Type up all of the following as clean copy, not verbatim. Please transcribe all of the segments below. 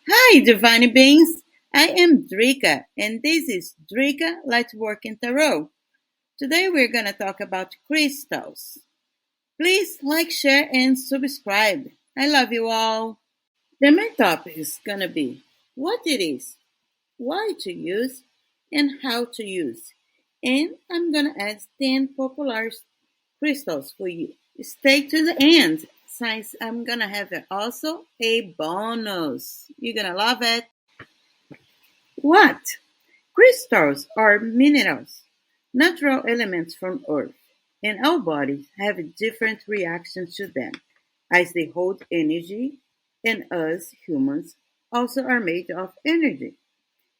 Hi, divine beings. I am Drykka, and this is Drykka Lightwork and Tarot. Today we're going to talk about crystals. Please like, share, and subscribe. I love you all. The main topic is going to be what it is, why to use, and how to use. And I'm going to add 10 popular crystals for you. Stay to the end, since I'm going to have also a bonus. You're going to love it. What? Crystals are minerals, natural elements from Earth, and our bodies have different reactions to them, as they hold energy, and us humans also are made of energy.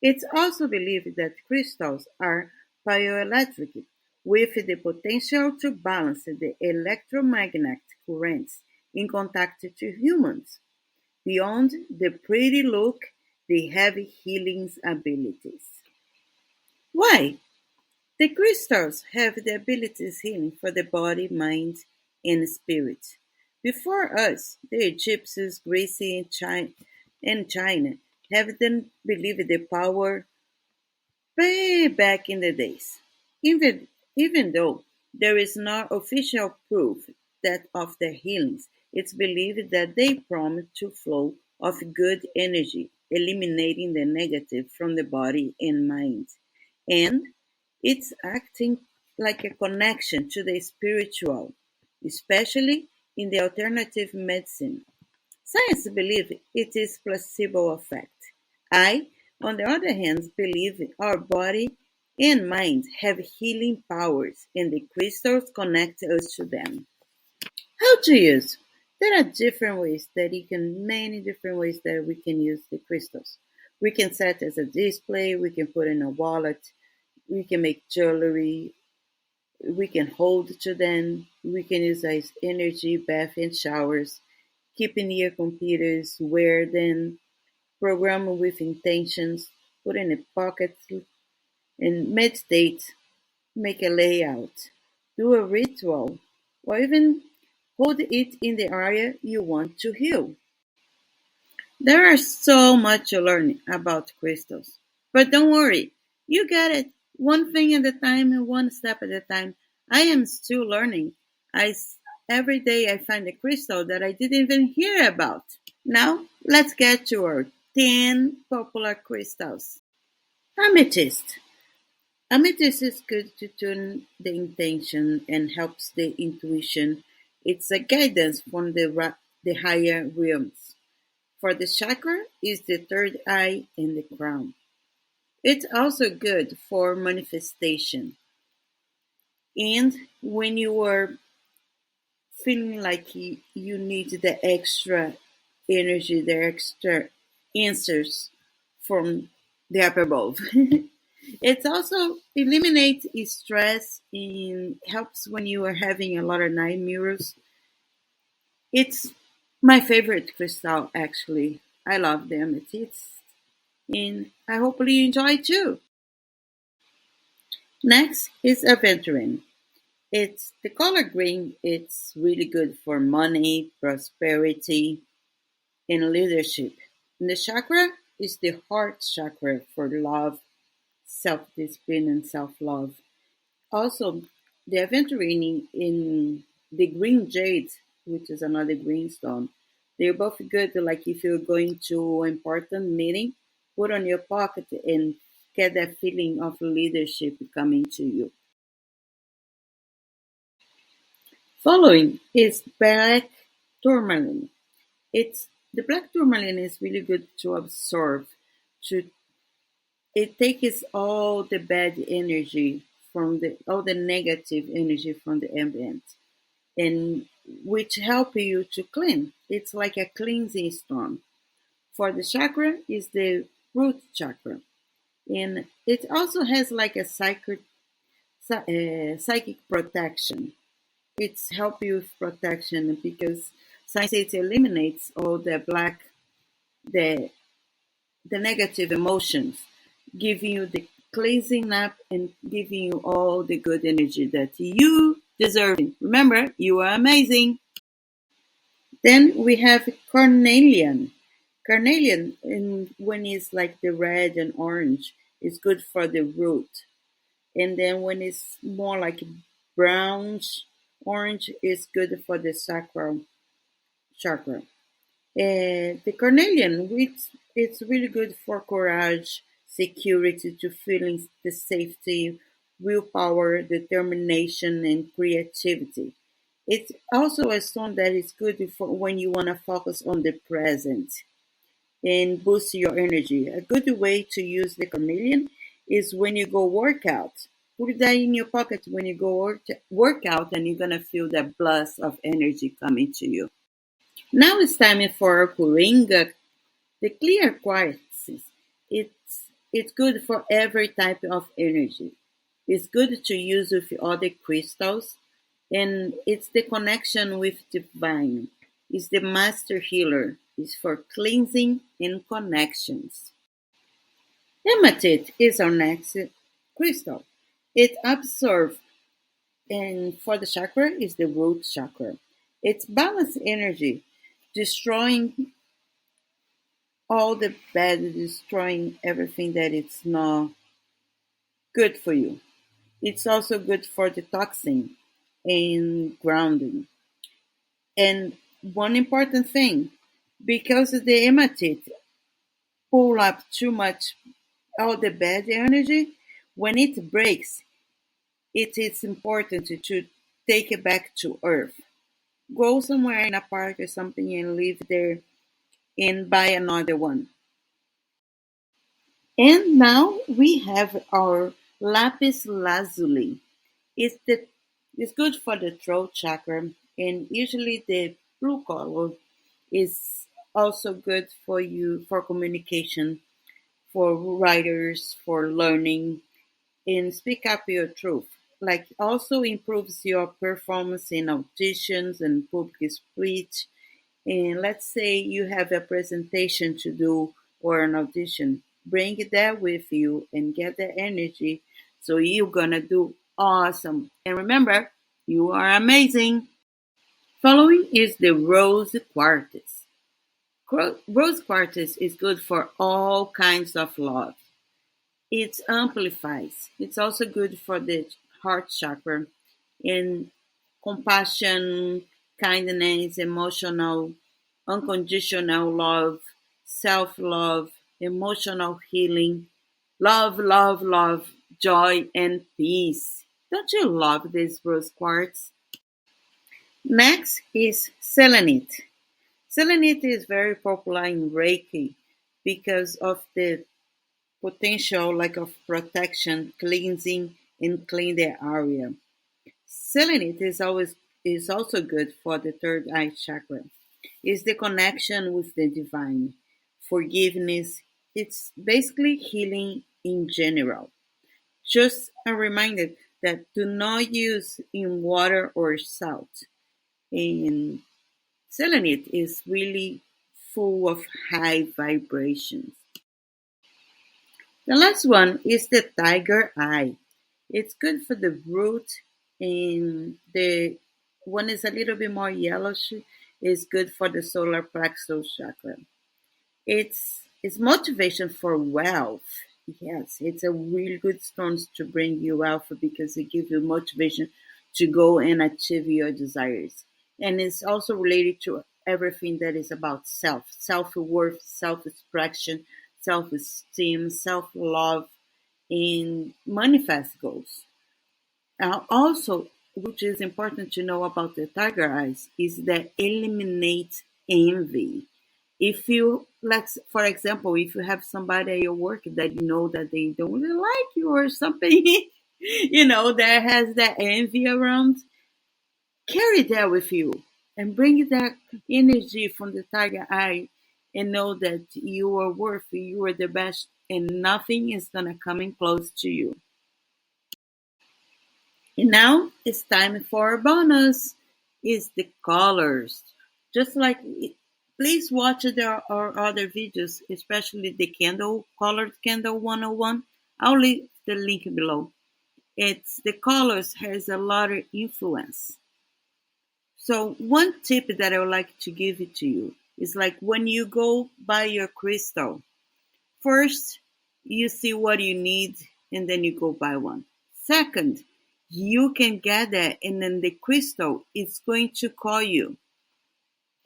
It's also believed that crystals are bioelectric, with the potential to balance the electromagnetic currents in contact to humans. Beyond the pretty look, they have healing abilities. Why? The crystals have the abilities healing for the body, mind, and spirit. Before us, the Egyptians, Greece, and China have then believed the power way back in the days. Even though there is no official proof that of their healings, it's believed that they promise to flow of good energy, eliminating the negative from the body and mind. And it's acting like a connection to the spiritual, especially in the alternative medicine. Science believes it is placebo effect. I, on the other hand, believe our body and mind have healing powers and the crystals connect us to them. How to use? There are different ways that many different ways that we can use the crystals. We can set as a display, we can put in a wallet, we can make jewelry, we can hold to them, we can use as energy, bath and showers, keep in near computers, wear them, program with intentions, put in a pocket and meditate, make a layout, do a ritual, or even hold it in the area you want to heal. There is so much to learn about crystals. But don't worry, you got it. One thing at a time and one step at a time. I am still learning. Every day I find a crystal that I didn't even hear about. Now, let's get to our 10 popular crystals. Amethyst. Amethyst is good to tune the intention and helps the intuition. It's a guidance from the higher realms. For the chakra is the third eye and the crown. It's also good for manifestation. And when you are feeling like you need the extra energy, the extra answers from the upper above. It also eliminates stress and helps when you are having a lot of nightmares. It's my favorite crystal, actually. I love the amethyst, and I hopefully you enjoy too. Next is aventurine. It's the color green. It's really good for money, prosperity, and leadership. And the chakra is the heart chakra for love, self-discipline, and self-love. Also, the aventurine in the green jade, which is another green stone, they're both good. Like if you're going to an important meeting, put on your pocket and get that feeling of leadership coming to you. Following is black tourmaline. It's the black tourmaline is really good to absorb. To it takes all the bad energy from the all the negative energy from the ambient, and which help you to clean. It's like a cleansing storm. For the chakra is the root chakra, and it also has like a psychic protection. It's help you with protection because science it eliminates all the the negative emotions, giving you the cleansing up and giving you all the good energy that you deserve. Remember, you are amazing. Then we have carnelian. Carnelian, when it's like the red and orange, is good for the root. And then when it's more like brownish orange, is good for the sacral chakra. The carnelian, which it's really good for courage, security, to feeling the safety, willpower, determination, and creativity. It's also a stone that is good for when you want to focus on the present and boost your energy. A good way to use the chameleon is when you go workout. Put that in your pocket when you go work out, and you're gonna feel that blast of energy coming to you. Now it's time for Kuringa, the clear quartz. It's good for every type of energy. It's good to use with other crystals, and it's the connection with divine. It's the master healer. It's for cleansing and connections. Hematite is our next crystal. It absorbs, and for the chakra is the root chakra. It's balanced energy, destroying all the bad, destroying everything that it's not good for you. It's also good for detoxing and grounding. And one important thing, because the hematite pull up too much all the bad energy, when it breaks, it is important to take it back to earth. Go somewhere in a park or something and live there and buy another one. And now we have our lapis lazuli. It's the it's good for the throat chakra, and usually the blue color is also good for you for communication, for writers, for learning, and speak up your truth. Like also improves your performance in auditions and public speech. And let's say you have a presentation to do or an audition, bring that with you and get the energy. So you're gonna do awesome. And remember, you are amazing. Following is the rose quartz. Rose quartz is good for all kinds of love. It amplifies. It's also good for the heart chakra in compassion, kindness, emotional, unconditional love, self love, emotional healing, love, love, love, joy, and peace. Don't you love this rose quartz? Next is selenite. Selenite is very popular in Reiki because of the potential like of protection, cleansing, and clean the area. Selenite is also good for the third eye chakra. It's the connection with the divine, forgiveness. It's basically healing in general. Just a reminder that do not use in water or salt. And selenite is really full of high vibrations. The last one is the tiger eye. It's good for the root, and the one is a little bit more yellowish is good for the solar plexus chakra. It's motivation for wealth. Yes, it's a really good stone to bring you wealth because it gives you motivation to go and achieve your desires. And it's also related to everything that is about self worth, self expression, self esteem, self love, and manifest goals. Also, which is important to know about the tiger eyes, is that eliminates envy. If you, let's, for example, if you have somebody at your work that you know that they don't really like you or something, that has that envy around, carry that with you and bring that energy from the tiger eye and know that you are worthy, you are the best, and nothing is gonna come in close to you. And now it's time for a bonus. Is the colors. Just like please watch our other videos, especially the candle colored candle 101. I'll leave the link below. It's the colors has a lot of influence. So one tip that I would like to give it to you is like when you go buy your crystal, first you see what you need and then you go buy one. Second, you can get that and then the crystal is going to call you.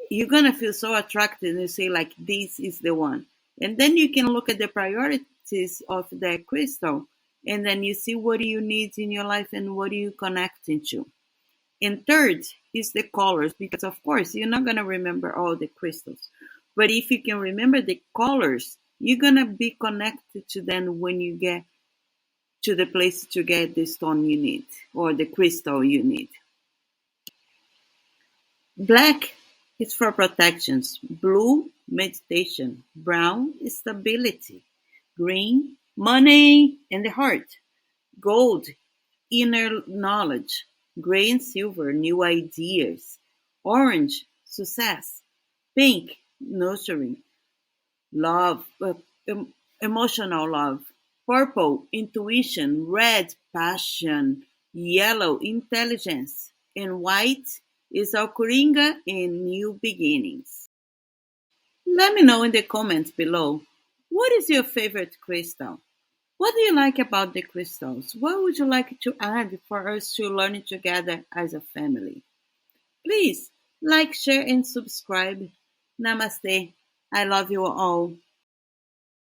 You're gonna feel so attracted and you say like this is the one. And then you can look at the priorities of that crystal and then you see what do you need in your life and what are you connecting to. And third is the colors, because of course you're not gonna remember all the crystals. But if you can remember the colors, you're gonna be connected to them when you get to the place to get the stone you need or the crystal you need. Black is for protections. Blue, meditation. Brown, stability. Green, money and the heart. Gold, inner knowledge. Gray and silver, new ideas. Orange, success. Pink, nurturing. Love, emotional love. Purple, intuition. Red, passion. Yellow, intelligence. And white is our Coringa in new beginnings. Let me know in the comments below. What is your favorite crystal? What do you like about the crystals? What would you like to add for us to learn together as a family? Please like, share, and subscribe. Namaste. I love you all.